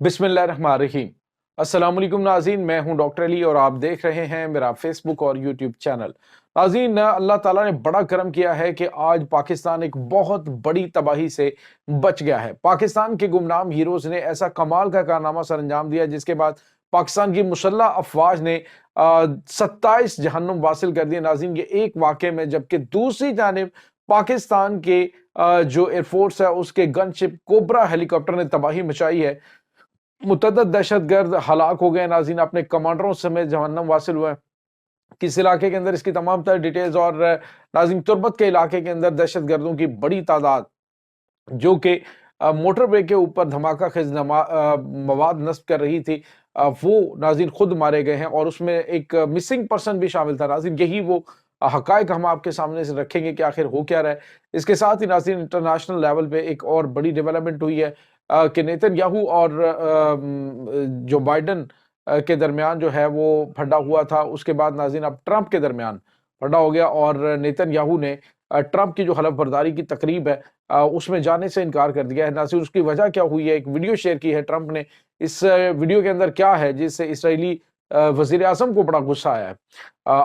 बिस्मिल्लाहिर्रहमानिर्रहीम। अस्सलाम वालेकुम नाज़रीन, मैं हूं डॉक्टर अली और आप देख रहे हैं मेरा फेसबुक और यूट्यूब चैनल। नाज़रीन, अल्लाह ताला ने बड़ा करम किया है कि आज पाकिस्तान एक बहुत बड़ी तबाही से बच गया है। पाकिस्तान के गुमनाम हीरोज ने ऐसा कमाल का कारनामा सर अंजाम दिया जिसके बाद पाकिस्तान की मुसल्लह अफवाज ने 27 जहन्नुम वासिल कर दिए नाज़रीन, ये एक वाक़े में। जबकि दूसरी जानिब पाकिस्तान के जो एयरफोर्स है उसके गनशिप कोबरा हेलीकॉप्टर ने तबाही मचाई है। मुतअद्दिद दहशतगर्द हलाक हो गए नाज़रीन, अपने कमांडरों समेत जहन्नम वासिल हुए हैं। किस इलाके के अंदर, इसकी तमाम तर डिटेल्स। और नाज़रीन, तुर्बत के इलाके के अंदर दहशतगर्दों की बड़ी तादाद जो कि मोटरवे के ऊपर धमाका खेज मवाद नस्ब कर रही थी, वो नाज़रीन खुद मारे गए हैं और उसमें एक मिसिंग पर्सन भी शामिल था। नाज़रीन, यही वो हकायक हम आपके सामने से रखेंगे कि आखिर हो क्या रहा है। इसके साथ ही नाज़रीन, इंटरनेशनल लेवल पे एक और बड़ी डेवलपमेंट हुई है कि नेतन्याहू और जो बाइडन के दरमियान जो है वो फटा हुआ था। उसके बाद नाज़रीन अब ट्रंप के दरमियान फटा हो गया और नेतन्याहू ने ट्रंप की जो हलफ बर्दारी की तकरीब है उसमें जाने से इनकार कर दिया है। नाज़रीन, उसकी वजह क्या हुई है, एक वीडियो शेयर की है ट्रंप ने। इस वीडियो के अंदर क्या है जिससे इसराइली वज़ीर आज़म को बड़ा गुस्सा आया है।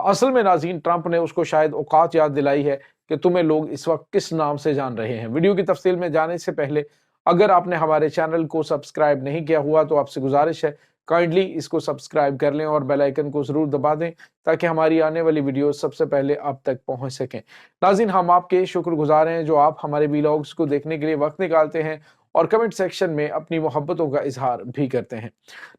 असल में नाज़रीन, ट्रंप ने उसको शायद औकात याद दिलाई है कि तुम्हें लोग इस वक्त किस नाम से जान रहे हैं। वीडियो की तफसील में जाने से पहले अगर आपने हमारे चैनल को सब्सक्राइब नहीं किया हुआ तो आपसे गुजारिश है, काइंडली इसको सब्सक्राइब कर लें और बेल आइकन को ज़रूर दबा दें ताकि हमारी आने वाली वीडियो सबसे पहले आप तक पहुंच सकें। नाज़रीन, हम आपके शुक्रगुजार हैं जो आप हमारे वीलॉग्स को देखने के लिए वक्त निकालते हैं और कमेंट सेक्शन में अपनी मोहब्बतों का इजहार भी करते हैं।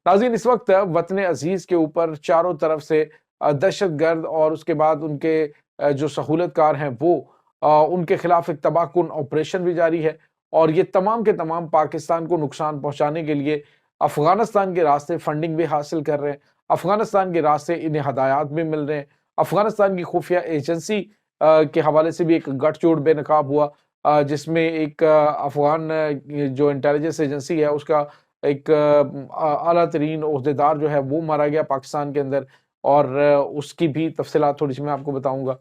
नाज़रीन, इस वक्त वतन अजीज़ के ऊपर चारों तरफ से दहशतगर्द और उसके बाद उनके जो सहूलतकार हैं वो उनके खिलाफ एक तबाहकुन ऑपरेशन भी जारी है और ये तमाम के तमाम पाकिस्तान को नुकसान पहुंचाने के लिए अफगानिस्तान के रास्ते फंडिंग भी हासिल कर रहे हैं। अफगानिस्तान के रास्ते इन्हें हदायत भी मिल रहे हैं। अफगानिस्तान की खुफिया एजेंसी के हवाले से भी एक गठजोड़ बेनकाब हुआ जिसमें एक अफगान जो इंटेलिजेंस एजेंसी है उसका एक आला तरीन ओहदेदार जो है वो मारा गया पाकिस्तान के अंदर और उसकी भी तफसीलात थोड़ी सी मैं आपको बताऊंगा।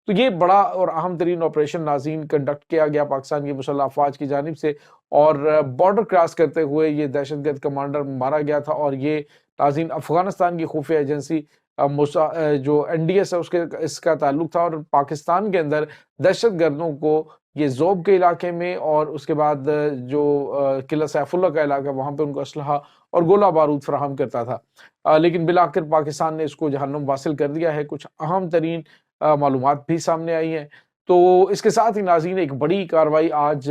तो ये बड़ा और अहम तरीन ऑपरेशन नाज़रीन कंडक्ट किया गया पाकिस्तान की मुसल्लह अफवाज की जानिब से और बॉर्डर क्रॉस करते हुए ये दहशतगर्द कमांडर मारा गया था। और ये नाज़रीन अफगानिस्तान की खुफिया एजेंसी जो एनडीएस है उसके इसका ताल्लुक था और पाकिस्तान के अंदर दहशतगर्दों को ये ज़ोब के इलाके में और उसके बाद जो किला सैफुल्ला का इलाका वहाँ पे उनको असलहा और गोला बारूद फराहम करता था। लेकिन बिलाखिर पाकिस्तान ने इसको जहन्नुम वासिल कर दिया है। कुछ अहम तरीन मालूमात भी सामने आई हैं। तो इसके साथ ही नाज़रीन, एक बड़ी कार्रवाई आज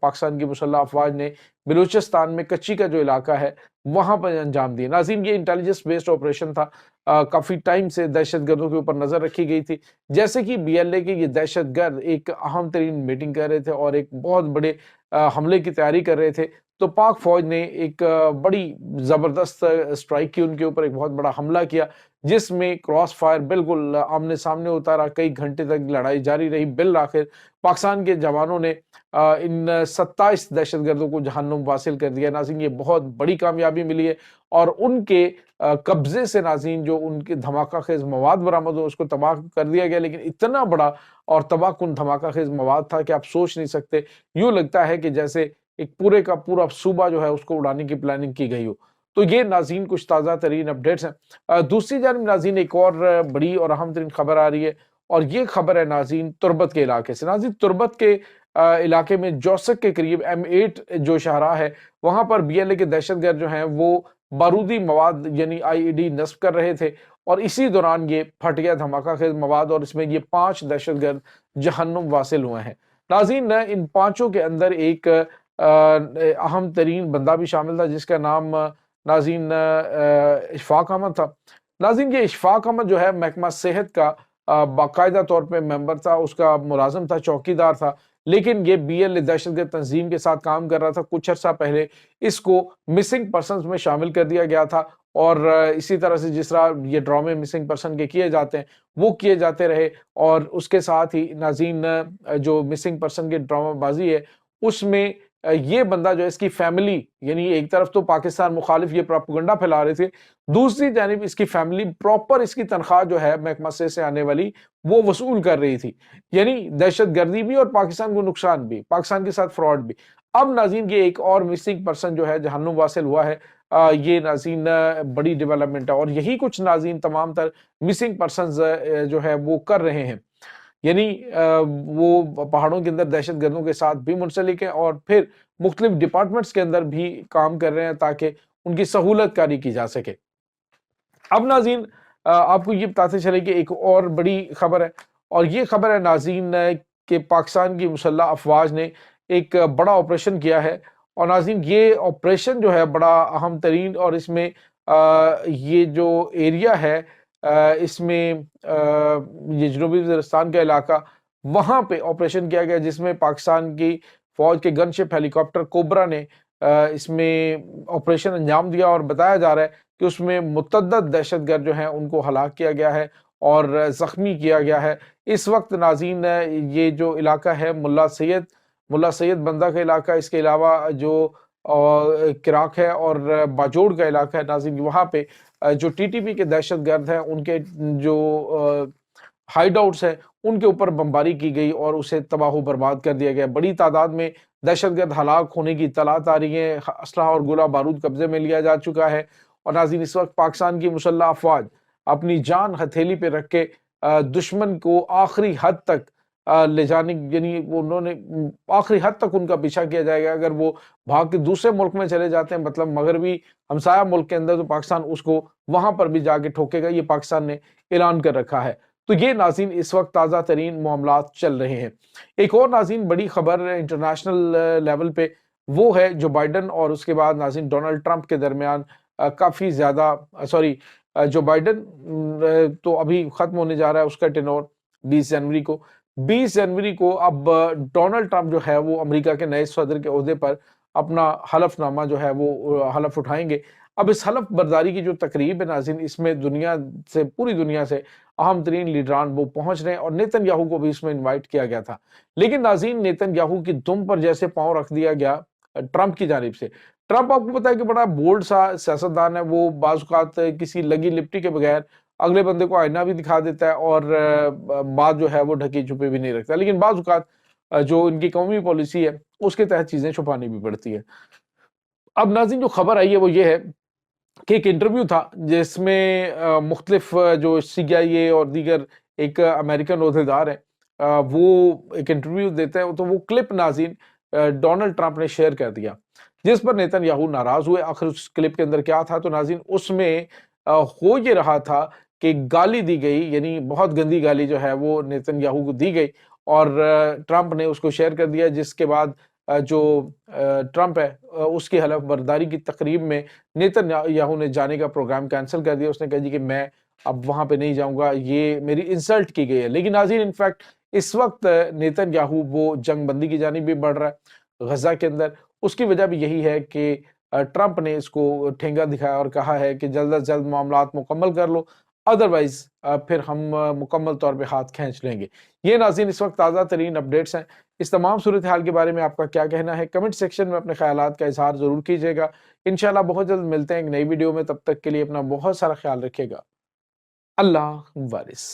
पाकिस्तान की मुसल्लह अफवाज ने बलूचिस्तान में कच्ची का जो इलाका है वहां पर अंजाम दिया। नाज़रीन, ये इंटेलिजेंस बेस्ड ऑपरेशन था। काफी टाइम से दहशतगर्दों के ऊपर नजर रखी गई थी। जैसे कि बीएलए के ये दहशतगर्द एक अहम तरीन मीटिंग कर रहे थे और एक बहुत बड़े हमले की तैयारी कर रहे थे, तो पाक फौज ने एक बड़ी जबरदस्त स्ट्राइक की, उनके ऊपर एक बहुत बड़ा हमला किया जिसमें क्रॉस फायर बिल्कुल आमने सामने उतारा। कई घंटे तक लड़ाई जारी रही। बिल आखिर पाकिस्तान के जवानों ने इन 27 दहशतगर्दों को जहन्नुम वासिल कर दिया। नाज़रीन, ये बहुत बड़ी कामयाबी मिली है और उनके कब्जे से नाज़रीन जो उनके धमाका खेज मवाद बरामद हो उसको तबाह कर दिया गया। लेकिन इतना बड़ा और तबाहकुन धमाका खेज मवाद था कि आप सोच नहीं सकते। यूं लगता है कि जैसे एक पूरे का पूरा सूबा जो है उसको उड़ाने की प्लानिंग की गई हो। तो ये नाज़रीन कुछ ताज़ा तरीन अपडेट्स हैं। दूसरी जानिब नाज़रीन, एक और बड़ी और अहम तरीन खबर आ रही है और ये खबर है नाज़रीन तुर्बत के इलाके से। नाज़रीन, तुर्बत के इलाके में जोसक के करीब M8 जो शाहराह है वहां पर बीएलए के दहशतगर्द जो हैं वो बारूदी मवाद यानी आईईडी नस्ब कर रहे थे और इसी दौरान ये फट गया धमाका खेज मवाद और इसमें ये 5 दहशतगर्द जहन्नुम वासिल हुए हैं। नाज़रीन, इन पांचों के अंदर एक अहम तरीन बंदा भी शामिल था जिसका नाम नाज़रीन इशफाक अहमद था। नाज़रीन, ये इशफाक अहमद जो है महकमा सेहत का बाकायदा तौर पे मेंबर था, उसका मुलाजिम था, चौकीदार था। लेकिन ये बीएलए दहशतगर्द तंजीम के साथ काम कर रहा था। कुछ अर्सा पहले इसको मिसिंग पर्सनस में शामिल कर दिया गया था और इसी तरह से जिस तरह ये ड्रामे मिसिंग पर्सन के किए जाते हैं वो किए जाते रहे। और उसके साथ ही नाज़रीन जो मिसिंग पर्सन की ड्रामाबाजी है उसमें ये बंदा जो है इसकी फैमिली, यानी एक तरफ तो पाकिस्तान मुखालिफ ये प्रोपेगेंडा फैला रहे थे, दूसरी जानिब इसकी फैमिली प्रॉपर इसकी तनख्वाह जो है महकमा से आने वाली वो वसूल कर रही थी। यानी दहशतगर्दी भी और पाकिस्तान को नुकसान भी, पाकिस्तान के साथ फ्रॉड भी। अब नाज़रीन, ये एक और मिसिंग पर्सन जो है जहन्नुम वासिल हुआ है یہ ناظرین بڑی ڈیولپمنٹ ہے، اور یہی کچھ ناظرین تمام تر مسنگ پرسنز جو ہے وہ کر رہے ہیں، یعنی وہ پہاڑوں کے اندر دہشت گردوں کے ساتھ بھی منسلک ہیں اور پھر مختلف ڈپارٹمنٹس کے اندر بھی کام کر رہے ہیں تاکہ ان کی سہولت کاری کی جا سکے۔ اب ناظرین آپ کو یہ بتاتے چلے کہ ایک اور بڑی خبر ہے، اور یہ خبر ہے ناظرین کہ پاکستان کی مسلح افواج نے ایک بڑا آپریشن کیا ہے، اور ناظرین یہ آپریشن جو ہے بڑا اہم ترین، اور اس میں یہ جو ایریا ہے اس میں یہ جنوبی وزیرستان کا علاقہ، وہاں پہ آپریشن کیا گیا جس میں پاکستان کی فوج کے گن شپ ہیلی کاپٹر کوبرا نے اس میں آپریشن انجام دیا، اور بتایا جا رہا ہے کہ اس میں متعدد دہشت گرد جو ہیں ان کو ہلاک کیا گیا ہے اور زخمی کیا گیا ہے۔ اس وقت ناظرین یہ جو علاقہ ہے ملا سید بندہ کا علاقہ، اس کے علاوہ جو کراک ہے اور باجوڑ کا علاقہ ہے ناظرین، وہاں پہ جو ٹی ٹی پی کے دہشت گرد ہیں ان کے جو ہائیڈ آؤٹس ہیں ان کے اوپر بمباری کی گئی اور اسے تباہ و برباد کر دیا گیا۔ بڑی تعداد میں دہشت گرد ہلاک ہونے کی اطلاعات آ رہی ہیں، اسلحہ اور گولہ بارود قبضے میں لیا جا چکا ہے، اور ناظرین اس وقت پاکستان کی مسلح افواج اپنی جان ہتھیلی پہ رکھ کے دشمن کو آخری حد تک لے جانے، یعنی انہوں نے آخری حد تک ان کا پیچھا کیا جائے گا۔ اگر وہ بھاگ کے دوسرے ملک میں چلے جاتے ہیں، مطلب مغربی ہمسایہ ملک کے اندر، تو پاکستان اس کو وہاں پر بھی جا کے ٹھوکے گا، یہ پاکستان نے اعلان کر رکھا ہے۔ تو یہ ناظرین اس وقت تازہ ترین معاملات چل رہے ہیں۔ ایک اور ناظرین بڑی خبر انٹرنیشنل لیول پہ وہ ہے جو بائیڈن اور اس کے بعد ناظرین ڈونلڈ ٹرمپ کے درمیان کافی زیادہ جو بائیڈن تو ابھی ختم ہونے جا رہا ہے اس کا ٹینور 20 جنوری کو اب ڈونلڈ ٹرمپ جو ہے وہ امریکہ کے نئے صدر کے عہدے پر اپنا حلف نامہ جو ہے وہ حلف اٹھائیں گے۔ اب اس حلف برداری کی جو تقریب ہے ناظرین، اس میں پوری دنیا سے اہم ترین لیڈران وہ پہنچ رہے ہیں، اور نیتن یاہو کو بھی اس میں انوائٹ کیا گیا تھا، لیکن ناظرین نیتن یاہو کی دم پر جیسے پاؤں رکھ دیا گیا ٹرمپ کی جانب سے۔ ٹرمپ آپ کو پتا ہے کہ بڑا بولڈ سا سیاستدان ہے، وہ بعض اوقات کسی لگی لپٹی کے بغیر اگلے بندے کو آئینہ بھی دکھا دیتا ہے اور بات جو ہے وہ ڈھکی چھپی بھی نہیں رکھتا، لیکن بعض اوقات جو ان کی قومی پالیسی ہے اس کے تحت چیزیں چھپانی بھی پڑتی ہے۔ اب ناظرین جو خبر آئی ہے وہ یہ ہے کہ ایک انٹرویو تھا جس میں مختلف جو CIA اور دیگر ایک امریکن عہدیدار ہیں وہ ایک انٹرویو دیتے ہیں، تو وہ کلپ ناظرین ڈونلڈ ٹرمپ نے شیئر کر دیا جس پر نیتن یاہو ناراض ہوئے۔ آخر اس کلپ کے اندر کیا تھا تو ناظرین اس میں ہو یہ رہا تھا کہ گالی دی گئی، یعنی بہت گندی گالی جو ہے وہ نیتن یاہو کو دی گئی، اور ٹرمپ نے اس کو شیئر کر دیا، جس کے بعد جو ٹرمپ ہے اس کی حلف برداری کی تقریب میں نیتن یاہو نے جانے کا پروگرام کینسل کر دیا۔ اس نے کہا جی کہ میں اب وہاں پہ نہیں جاؤں گا، یہ میری انسلٹ کی گئی ہے۔ لیکن ناظرین انفیکٹ اس وقت نیتن یاہو وہ جنگ بندی کی جانب بھی بڑھ رہا ہے غزہ کے اندر۔ اس کی وجہ بھی یہی ہے کہ ٹرمپ نے اس کو ٹھینگا دکھایا اور کہا ہے کہ جلد از جلد معاملات مکمل کر لو، ادروائز پھر ہم مکمل طور پہ ہاتھ کھینچ لیں گے۔ یہ ناظرین اس وقت تازہ ترین اپڈیٹس ہیں۔ اس تمام صورتحال کے بارے میں آپ کا کیا کہنا ہے؟ کمنٹ سیکشن میں اپنے خیالات کا اظہار ضرور کیجیے گا۔ انشاءاللہ بہت جلد ملتے ہیں ایک نئی ویڈیو میں، تب تک کے لیے اپنا بہت سارا خیال رکھیے گا۔ اللہ وارث۔